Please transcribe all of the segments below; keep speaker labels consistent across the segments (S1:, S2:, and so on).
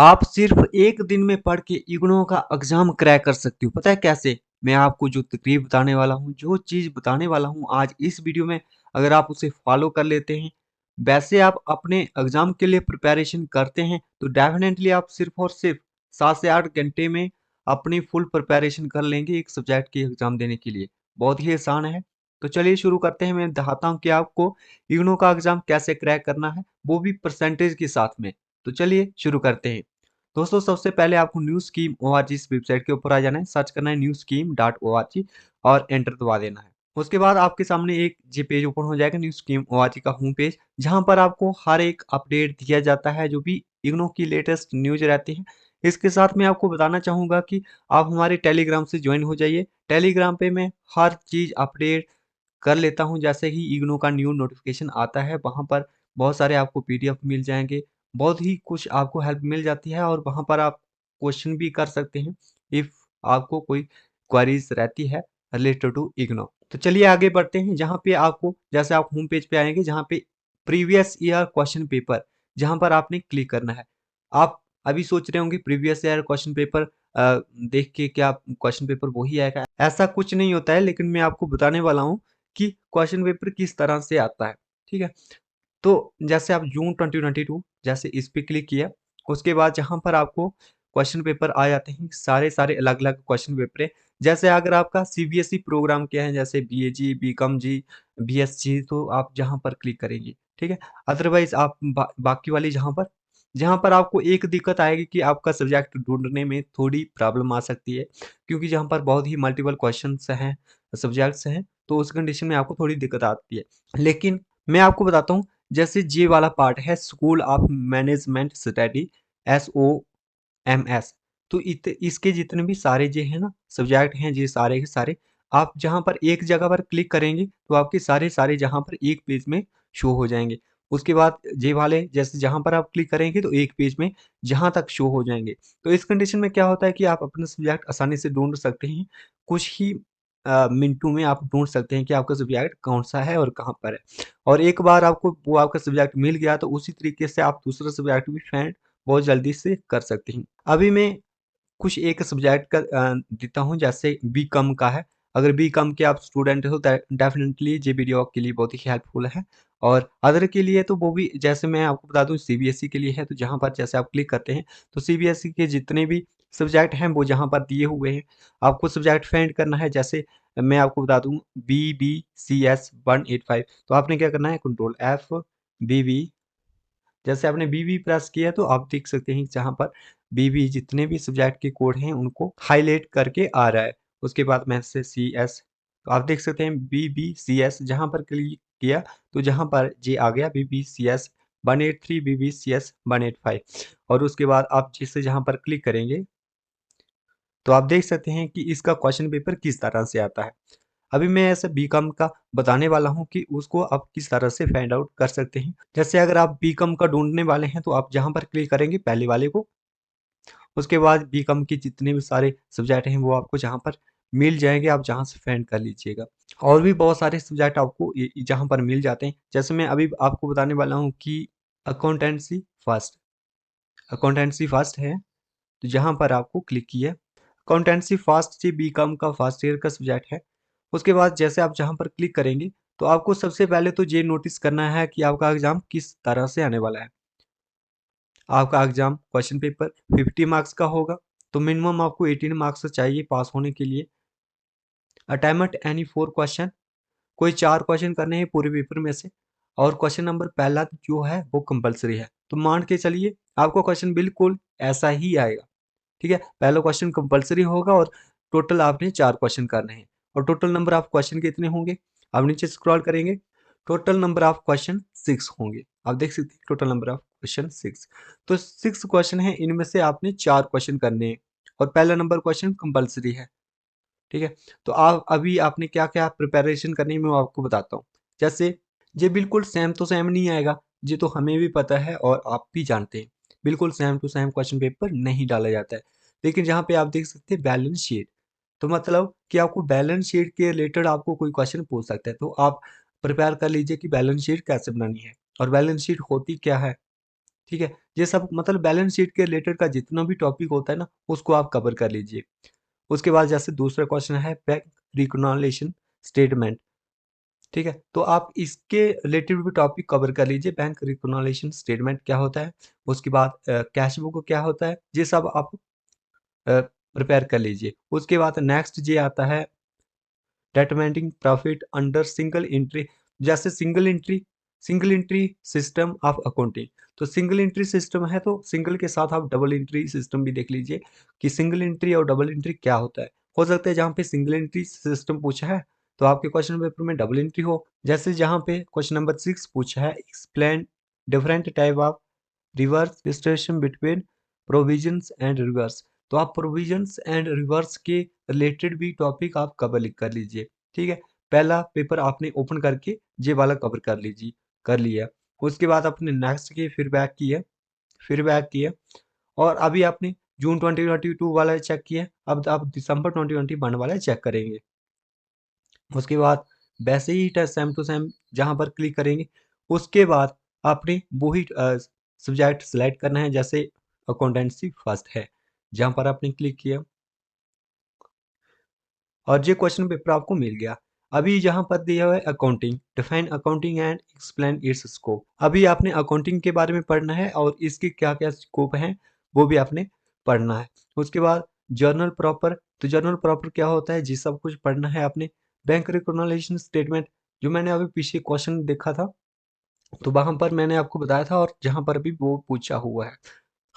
S1: आप सिर्फ एक दिन में पढ़ के इग्नू का एग्जाम क्रैक कर सकते हो। पता है कैसे? मैं आपको जो तकरीर बताने वाला हूँ, जो चीज़ बताने वाला हूँ आज इस वीडियो में, अगर आप उसे फॉलो कर लेते हैं, वैसे आप अपने एग्जाम के लिए प्रिपरेशन करते हैं, तो डेफिनेटली आप सिर्फ और सिर्फ 7 से 8 घंटे में अपनी फुल प्रिपरेशन कर लेंगे एक सब्जेक्ट की एग्जाम देने के लिए। बहुत ही आसान है। तो चलिए शुरू करते हैं। मैं दिखाता हूँ कि आपको इग्नू का एग्जाम कैसे क्रैक करना है, वो भी परसेंटेज के साथ में। तो चलिए शुरू करते हैं। दोस्तों सबसे पहले आपको न्यू स्कीम ओआरजी इस वेबसाइट के ऊपर आ जाना है, सर्च करना है न्यू स्कीम डॉट ओआरजी और एंटर दबा देना है। उसके बाद आपके सामने एक जी पेज ओपन हो जाएगा, न्यू स्कीम ओआरजी का होम पेज, जहां पर आपको हर एक अपडेट दिया जाता है जो भी इग्नू की लेटेस्ट न्यूज रहती है। इसके साथ मैं आपको बताना चाहूंगा कि आप हमारे टेलीग्राम से ज्वाइन हो जाइए। टेलीग्राम पे मैं हर चीज अपडेट कर लेता हूँ। जैसे ही इग्नू का न्यू नोटिफिकेशन आता है, वहाँ पर बहुत सारे आपको पीडीएफ मिल जाएँगे, बहुत ही कुछ आपको हेल्प मिल जाती है और वहाँ पर आप क्वेश्चन भी कर सकते हैं, इफ़ आपको कोई क्वेरीज़ रहती है रिलेटेड टू इग्नू। तो चलिए आगे बढ़ते हैं, जहाँ पे आपको जैसे आप होम पेज पे आएँगे, जहाँ पे प्रीवियस ईयर क्वेश्चन पेपर, जहाँ पर आपने क्लिक करना है। आप अभी सोच रहे होंगे प्रीवियस ईयर क्वेश्चन पेपर देख के क्या क्वेश्चन पेपर वही आएगा? ऐसा कुछ नहीं होता है, लेकिन मैं आपको बताने वाला हूँ कि क्वेश्चन पेपर किस तरह से आता है, ठीक है? तो जैसे आप जून 2022 जैसे इस पे क्लिक किया, उसके बाद जहाँ पर आपको क्वेश्चन पेपर आ जाते हैं, सारे-सारे अलग-अलग क्वेश्चन पेपर है। जैसे अगर आपका सीबीएसई प्रोग्राम क्या है, जैसे बीएजी, बीकॉम जी, बीएससी, तो आप जहाँ पर क्लिक करेंगे, ठीक है? अदरवाइज़ आप बाकी वाली जहाँ पर आपको एक दिक्कत आएगी कि आपका सब्जेक्ट ढूँढने में थोड़ी प्रॉब्लम आ सकती है, क्योंकि जहाँ पर बहुत ही मल्टीपल क्वेश्चन्स हैं, सब्जेक्ट्स हैं, तो उस कंडीशन में आपको थोड़ी दिक्कत आती है। लेकिन मैं आपको बताता हूँ, जैसे ये वाला पार्ट है स्कूल ऑफ मैनेजमेंट स्टडी, एसओएमएस, तो इसके जितने भी सारे जो है ना सब्जेक्ट हैं, ये सारे के सारे आप जहाँ पर एक जगह पर क्लिक करेंगे, तो आपके सारे जहाँ पर एक पेज में शो हो जाएंगे। उसके बाद ये वाले जैसे जहाँ पर आप क्लिक करेंगे, तो एक पेज में जहाँ तक शो हो जाएंगे। तो इस कंडीशन में क्या होता है कि आप अपना सब्जेक्ट आसानी से ढूंढ सकते हैं। कुछ ही मिनटों में आप ढूंढ सकते हैं कि आपका सब्जेक्ट कौन सा है और कहाँ पर है। और एक बार आपको वो आपका सब्जेक्ट मिल गया, तो उसी तरीके से आप दूसरा सब्जेक्ट भी फाइंड बहुत जल्दी से कर सकते हैं। अभी मैं कुछ एक सब्जेक्ट का देता हूँ, जैसे बीकॉम का है। अगर बीकॉम के आप स्टूडेंट हो, डेफिनेटली ये वीडियो आपके लिए बहुत ही हेल्पफुल है। और अदर के लिए तो वो भी, जैसे मैं आपको बता दूं, सीबीएसई के लिए है, तो जहाँ पर जैसे आप क्लिक करते हैं, तो सीबीएसई के जितने भी सब्जेक्ट हैं वो जहाँ पर दिए हुए हैं, आपको सब्जेक्ट फाइंड करना है। जैसे मैं आपको बता दूं BBCS 185, तो आपने क्या करना है, कंट्रोल एफ BB, जैसे आपने बीबी प्रेस किया, तो आप देख सकते हैं जहाँ पर बीबी जितने भी सब्जेक्ट के कोड हैं उनको हाईलाइट करके आ रहा है। उसके बाद मैं से सी एस, तो आप देख सकते हैं BBCS, जहाँ पर क्लिक किया तो जहाँ पर ये आ गया BBCS 183, BBCS 185, और उसके बाद आप जिससे जहाँ पर क्लिक करेंगे, तो आप देख सकते हैं कि इसका क्वेश्चन पेपर किस तरह से आता है। अभी मैं ऐसे बीकॉम का बताने वाला हूँ कि उसको आप किस तरह से फाइंड आउट कर सकते हैं। जैसे अगर आप बीकॉम का ढूँढने वाले हैं, तो आप जहाँ पर क्लिक करेंगे पहले वाले को, उसके बाद बीकॉम के जितने भी सारे सब्जेक्ट हैं वो आपको जहाँ पर मिल जाएँगे, आप जहाँ से फाइंड कर लीजिएगा। और भी बहुत सारे सब्जेक्ट आपको जहाँ पर मिल जाते हैं। जैसे मैं अभी आपको बताने वाला हूँ कि अकाउंटेंसी फर्स्ट अकाउंटेंसी फर्स्ट है, तो जहाँ पर आपको क्लिक किया, अकाउंटेंसी फर्स्ट जी बीकॉम का फर्स्ट ईयर का सब्जेक्ट है। उसके बाद जैसे आप जहाँ पर क्लिक करेंगे, तो आपको सबसे पहले तो ये नोटिस करना है कि आपका एग्जाम किस तरह से आने वाला है। आपका एग्जाम क्वेश्चन पेपर 50 मार्क्स का होगा, तो मिनिमम आपको 18 मार्क्स चाहिए पास होने के लिए। अटेम्प्ट एनी 4 क्वेश्चन, कोई 4 क्वेश्चन करने हैं पूरे पेपर में से, और क्वेश्चन नंबर पहला जो है वो कंपलसरी है। तो मान के चलिए आपको क्वेश्चन बिल्कुल ऐसा ही आएगा, ठीक है? पहला क्वेश्चन कंपलसरी होगा और टोटल आपने 4 क्वेश्चन करने हैं, और टोटल नंबर ऑफ क्वेश्चन कितने होंगे? आप नीचे स्क्रॉल करेंगे, टोटल नंबर ऑफ क्वेश्चन 6 होंगे। आप देख सकते हैं टोटल नंबर ऑफ क्वेश्चन 6। तो 6 क्वेश्चन हैं, इनमें से आपने 4 क्वेश्चन करने हैं, और पहला नंबर क्वेश्चन कंपलसरी है, ठीक है? तो आप अभी आपने क्या-क्या प्रिपरेशन करनी है, मैं आपको बताता हूँ। जैसे ये बिल्कुल सेम टू सेम नहीं आएगा, ये तो हमें भी पता है और आप भी जानते हैं। बिल्कुल same to same question paper नहीं डाला जाता है। लेकिन यहाँ पे आप देख सकते हैं बैलेंस शीट, तो मतलब कि आपको बैलेंस शीट के रिलेटेड आपको कोई क्वेश्चन पूछ सकता है, तो आप प्रिपेयर कर लीजिए कि बैलेंस शीट कैसे बनानी है और बैलेंस शीट होती क्या है, ठीक है, ये सब मतलब बैलेंस शीट के रिलेटेड का जितना भी टॉपिक होता है ना, उसको आप कवर कर लीजिए। उसके बाद जैसे दूसरा क्वेश्चन है बैंक रिकॉन्सिलिएशन स्टेटमेंट, ठीक है, तो आप इसके रिलेटेड भी टॉपिक कवर कर लीजिए। बैंक रिकॉन्सिलिएशन स्टेटमेंट क्या होता है, उसके बाद कैश बुक क्या होता है, ये सब आप प्रिपेयर कर लीजिए। उसके बाद नेक्स्ट ये आता है डेटरमाइनिंग प्रॉफिट अंडर सिंगल एंट्री, जैसे single entry system of accounting. तो सिंगल एंट्री सिस्टम है तो सिंगल के साथ आप डबल एंट्री सिस्टम भी देख लीजिए कि सिंगल एंट्री और डबल एंट्री क्या होता है। हो सकता है जहाँ पे सिंगल एंट्री सिस्टम पूछा है तो आपके क्वेश्चन पेपर में डबल एंट्री हो, जैसे जहाँ पे क्वेश्चन नंबर 6 पूछा है explain different type of reverse distribution between provisions and reverse. तो आप प्रोविजंस एंड रिवर्स के रिलेटेड भी टॉपिक आप कवर कर लीजिए। ठीक है, पहला पेपर आपने ओपन करके ये वाला कवर कर लीजिए, कर लिया। उसके बाद आपने नेक्स्ट की फिर बैक किया और अभी आपने जून 2022 वाला चेक किया, अब आप दिसंबर 2021 वाला चेक करेंगे। उसके बाद वैसे ही सेम टू सेम जहाँ पर क्लिक करेंगे, उसके बाद आपने वही सब्जेक्ट सेलेक्ट करना है, जैसे अकाउंटेंसी फर्स्ट है, जहाँ पर आपने क्लिक किया और ये क्वेश्चन पेपर आपको मिल गया। अभी यहाँ पर दिया हुआ है accounting, define accounting and explain it's scope. अभी आपने अकाउंटिंग के बारे में पढ़ना है और इसके क्या क्या स्कोप हैं वो भी आपने पढ़ना है। उसके बाद जर्नल प्रॉपर, तो जर्नल प्रॉपर क्या होता है जी, सब कुछ पढ़ना है आपने। बैंक रिकॉग्निशन स्टेटमेंट, जो मैंने अभी पीछे क्वेश्चन देखा था तो वहां पर मैंने आपको बताया था, और जहां पर भी वो पूछा हुआ है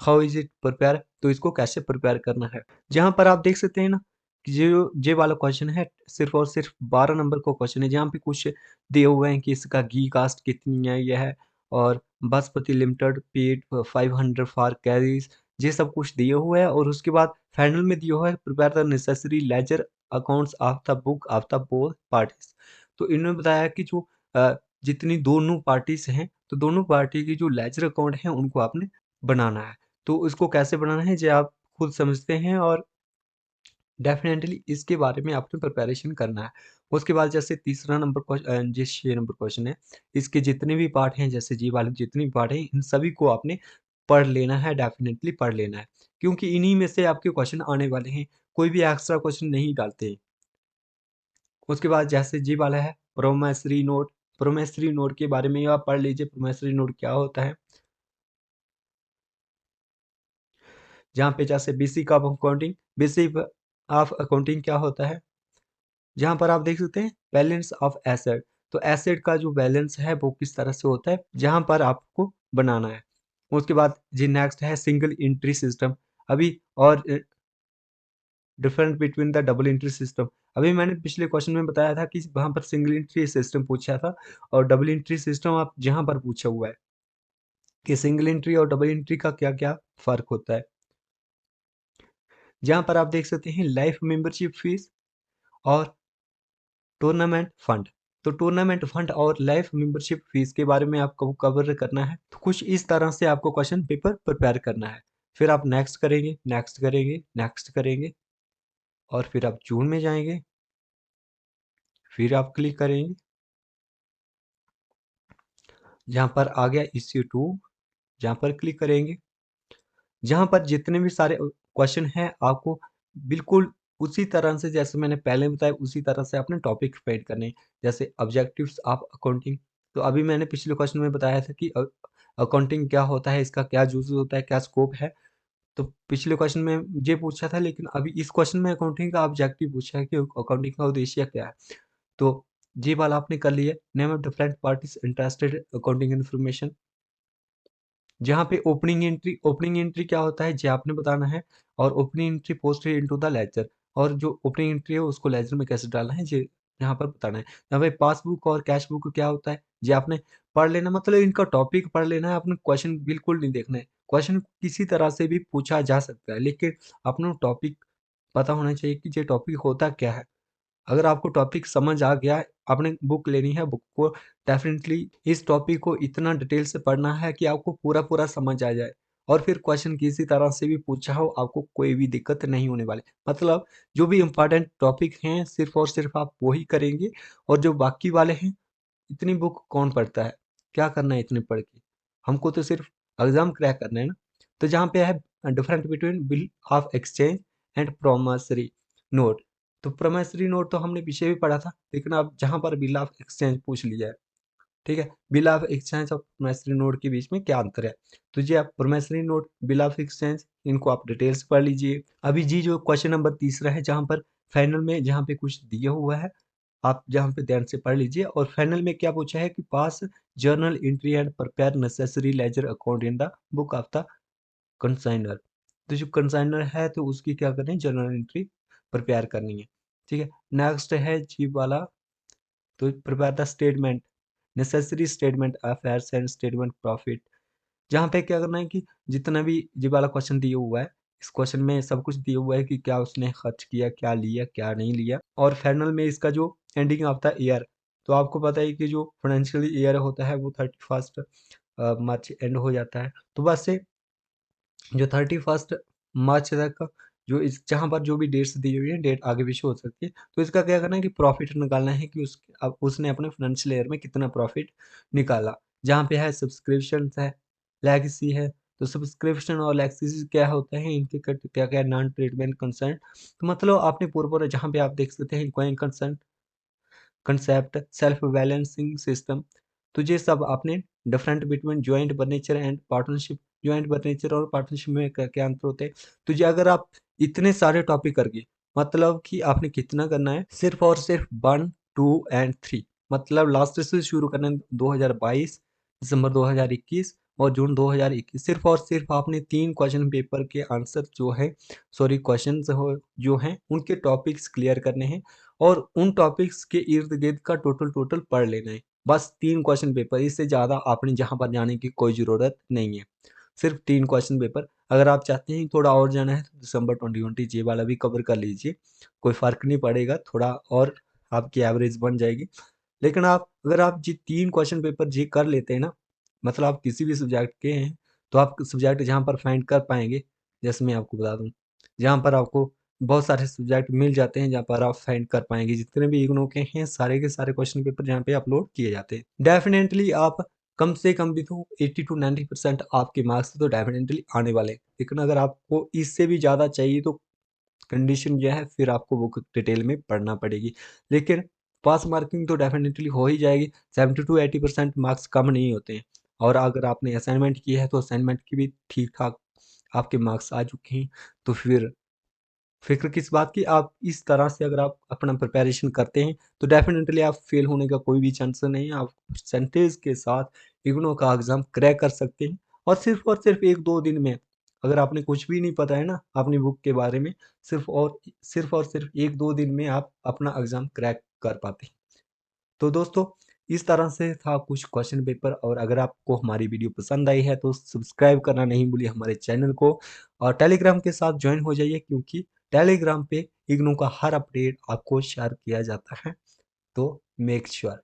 S1: हाउ इज इट प्रिपेयर, तो इसको कैसे प्रिपेयर करना है। जहां पर आप देख सकते हैं ना कि जो ये वाला क्वेश्चन है सिर्फ और सिर्फ 12 नंबर का क्वेश्चन है, जहाँ पे कुछ दिए हुए हैं कि इसका घी कास्ट कितनी है यह है, और बासपति लिमिटेड पेड 500 फॉर कैरीज, ये सब कुछ दिए हुए हैं। और उसके बाद फाइनल में दिया हुआ है prepare the necessary ledger accounts of the book of the both parties. तो इन्होंने बताया कि जो जितनी दोनों पार्टीज हैं, तो दोनों पार्टी की जो लेजर अकाउंट है उनको आपने बनाना है। तो इसको कैसे बनाना है ये आप खुद समझते हैं, और डेफिनेटली इसके बारे में आपने प्रिपरेशन करना है। उसके बाद जैसे तीसरा नंबर जो 6 नंबर क्वेश्चन है, इसके जितने भी पार्ट हैं, जैसे जी वाले जितने भी पार्ट हैं, इन सभी को आपने पढ़ लेना है, डेफिनेटली पढ़ लेना है, क्योंकि इन्हीं में से आपके क्वेश्चन आने वाले हैं, कोई भी एक्स्ट्रा क्वेश्चन नहीं डालते हैं। उसके बाद जैसे जी वाला है प्रोमेसरी नोट, प्रोमेसरी नोट के बारे में आप पढ़ लीजिए, प्रोमेसरी नोट क्या होता है। जहाँ पे जैसे basic of accounting, basic of accounting क्या होता है, जहाँ पर आप देख सकते हैं बैलेंस ऑफ एसेट। तो एसेट का जो बैलेंस है वो किस तरह से होता है, जहाँ पर आपको बनाना है। उसके बाद जी नेक्स्ट है सिंगल एंट्री सिस्टम। अभी और different between the double entry system. अभी मैंने पिछले क्वेश्चन में बताया था कि वहाँ पर सिंगल एंट्री सिस्टम पूछा था, और डबल एंट्री सिस्टम आप जहाँ पर पूछा हुआ है कि सिंगल एंट्री और डबल एंट्री का क्या क्या फर्क होता है। जहाँ पर आप देख सकते हैं लाइफ मेंबरशिप फीस और टूर्नामेंट फंड। तो टूर्नामेंट फंड और लाइफ मेंबरशिप फीस के बारे में आपको कवर करना है, तो कुछ इस तरह से आपको क्वेश्चन पेपर प्रिपेयर करना है। फिर आप नेक्स्ट करेंगे, नेक्स्ट करेंगे, नेक्स्ट करेंगे, और फिर आप जून में जाएंगे, फिर आप क्लिक करेंगे, जहाँ पर आ गया इश्यू 2, जहाँ पर क्लिक करेंगे, जहाँ पर जितने भी सारे क्वेश्चन हैं आपको बिल्कुल उसी तरह से, जैसे मैंने पहले बताया, उसी तरह से अपने टॉपिक फाइंड करने हैं। जैसे ऑब्जेक्टिव्स ऑफ अकाउंटिंग, तो अभी मैंने पिछले क्वेश्चन में बताया था कि अकाउंटिंग क्या होता है, इसका क्या यूज होता है, क्या स्कोप है। तो पिछले क्वेश्चन में ये पूछा था, लेकिन अभी इस क्वेश्चन में अकाउंटिंग का ऑब्जेक्टिव पूछा है कि अकाउंटिंग का उद्देश्य क्या है। तो ये वाला आपने कर लिया, name of different parties interested accounting information. जहाँ पे ओपनिंग एंट्री क्या होता है ये आपने बताना है, और opening entry posted into the ledger, और जो ओपनिंग एंट्री है उसको लेजर में कैसे डालना है ये यहाँ पर बताना है। यहाँ पे पासबुक और कैश बुक क्या होता है ये आपने पढ़ लेना, मतलब इनका टॉपिक पढ़ लेना है, आपने क्वेश्चन बिल्कुल नहीं देखना है। क्वेश्चन किसी तरह से भी पूछा जा सकता है, लेकिन अपना टॉपिक पता होना चाहिए कि ये टॉपिक होता क्या है। अगर आपको टॉपिक समझ आ गया, आपने बुक लेनी है, बुक को डेफिनेटली इस टॉपिक को इतना डिटेल से पढ़ना है कि आपको पूरा पूरा समझ आ जाए, और फिर क्वेश्चन किसी तरह से भी पूछा हो आपको कोई भी दिक्कत नहीं होने वाली। मतलब जो भी इम्पोर्टेंट टॉपिक हैं सिर्फ और सिर्फ आप वही करेंगे, और जो बाकी वाले हैं, इतनी बुक कौन पढ़ता है, क्या करना है इतने पढ़ के। हमको तो सिर्फ एग्जाम क्रैक करना है ना, तो जहाँ पे है different between bill of exchange and promissory note. तो प्रोमसरी नोट तो हमने पीछे भी पढ़ा था, लेकिन अब जहाँ पर बिल ऑफ एक्सचेंज पूछ लिया है, ठीक है, बिल ऑफ एक्सचेंज और प्रोमिसरी नोट के बीच में क्या अंतर है। तो जी आप promissory note, bill of exchange, इनको आप डिटेल्स पढ़ लीजिए। अभी जी जो क्वेश्चन नंबर तीसरा है, जहाँ पर फाइनल में जहाँ पे कुछ दिया हुआ है, आप जहाँ पे ध्यान से पढ़ लीजिए। और फाइनल में क्या पूछा है कि pass journal entry and prepare necessary ledger account in the book of the consignor. तो जो कंसाइनर है तो उसकी क्या करनी है, जर्नल एंट्री प्रिपेयर करनी है, ठीक है। नेक्स्ट है जी वाला, तो prepare the statement, necessary statement affairs and statement profit. जहाँ पे क्या करना है कि जितना भी जी वाला क्वेश्चन दिया हुआ है, इस क्वेश्चन में सब कुछ दिया हुआ है कि क्या उसने खर्च किया, क्या लिया, क्या नहीं लिया। और फाइनल में इसका जो एंडिंग ऑफ द ईयर, तो आपको पता है कि जो फाइनेंशियल ईयर होता है वो 31 मार्च एंड हो जाता है। तो बस से जो 31 मार्च तक का जो इस जहाँ पर जो भी डेट्स दी हुई है, डेट आगे पीछे हो सकती है। तो इसका क्या करना है कि प्रॉफिट निकालना है कि अब उसने अपने फाइनेंशियल ईयर में कितना प्रॉफिट निकाला। जहाँ पे है सब्सक्रिप्शन है, लेगेसी है। तो सब्सक्रिप्शन और लेगेसी क्या होता है, इनके क्या क्या नॉन ट्रीटमेंट कंसर्न। तो मतलब आपने पूरा जहाँ पे आप देख सकते हैं कोई concern concept, self balancing system. तो ये सब आपने different between joint furniture and partnership, joint furniture और पार्टनरशिप में क्या अंतर होते हैं। तो ये अगर आप इतने सारे टॉपिक करके, मतलब कि आपने कितना करना है, सिर्फ और सिर्फ 1, 2 एंड 3, मतलब लास्ट से शुरू करना है 2022, दिसंबर 2021 और जून 2021। सिर्फ और सिर्फ आपने 3 क्वेश्चन पेपर के आंसर जो है, सॉरी क्वेश्चन हो जो हैं उनके टॉपिक्स क्लियर करने हैं, और उन टॉपिक्स के इर्द गिर्द का टोटल टोटल पढ़ लेना है। बस 3 क्वेश्चन पेपर, इससे ज़्यादा आपने जहाँ पर जाने की कोई ज़रूरत नहीं है। सिर्फ 3 क्वेश्चन पेपर। अगर आप चाहते हैं थोड़ा और जाना है तो दिसंबर 2020 जे वाला भी कवर कर लीजिए, कोई फ़र्क नहीं पड़ेगा, थोड़ा और आपकी एवरेज बन जाएगी। लेकिन आप अगर आप जी 3 क्वेश्चन पेपर जी कर लेते हैं ना, मतलब आप किसी भी सब्जेक्ट के हैं, तो आप सब्जेक्ट जहाँ पर फाइंड कर पाएंगे, जैसे मैं आपको बता दूं, जहाँ पर आपको बहुत सारे सब्जेक्ट मिल जाते हैं, जहाँ पर आप फाइंड कर पाएंगे जितने भी इग्नू के हैं, सारे के सारे क्वेश्चन पेपर जहाँ पे अपलोड किए जाते हैं। डेफिनेटली आप कम से कम भी तो 80 to 90% आपके मार्क्स तो डेफिनेटली आने वाले हैं। लेकिन अगर आपको इससे भी ज़्यादा चाहिए तो कंडीशन यह है, फिर आपको बुक डिटेल में पढ़ना पड़ेगी। लेकिन पास मार्किंग तो डेफिनेटली हो ही जाएगी। 70 to 80% मार्क्स कम नहीं होते हैं। और अगर आपने असाइनमेंट किया है तो असाइनमेंट की भी ठीक ठाक आपके मार्क्स आ चुके हैं। तो फिर फिक्र किस बात की, आप इस तरह से अगर आप अपना प्रिपरेशन करते हैं तो डेफिनेटली आप फेल होने का कोई भी चांस नहीं है। आप परसेंटेज के साथ इग्नू का एग्जाम क्रैक कर सकते हैं। और सिर्फ 1-2 दिन में, अगर आपने कुछ भी नहीं पता है ना अपनी बुक के बारे में, सिर्फ और सिर्फ 1-2 दिन में आप अपना एग्जाम क्रैक कर पाते हैं। तो दोस्तों, इस तरह से था कुछ क्वेश्चन पेपर। और अगर आपको हमारी वीडियो पसंद आई है तो सब्सक्राइब करना नहीं भूलिए हमारे चैनल को, और टेलीग्राम के साथ ज्वाइन हो जाइए, क्योंकि टेलीग्राम पे इग्नू का हर अपडेट आपको शेयर किया जाता है। तो मेक श्योर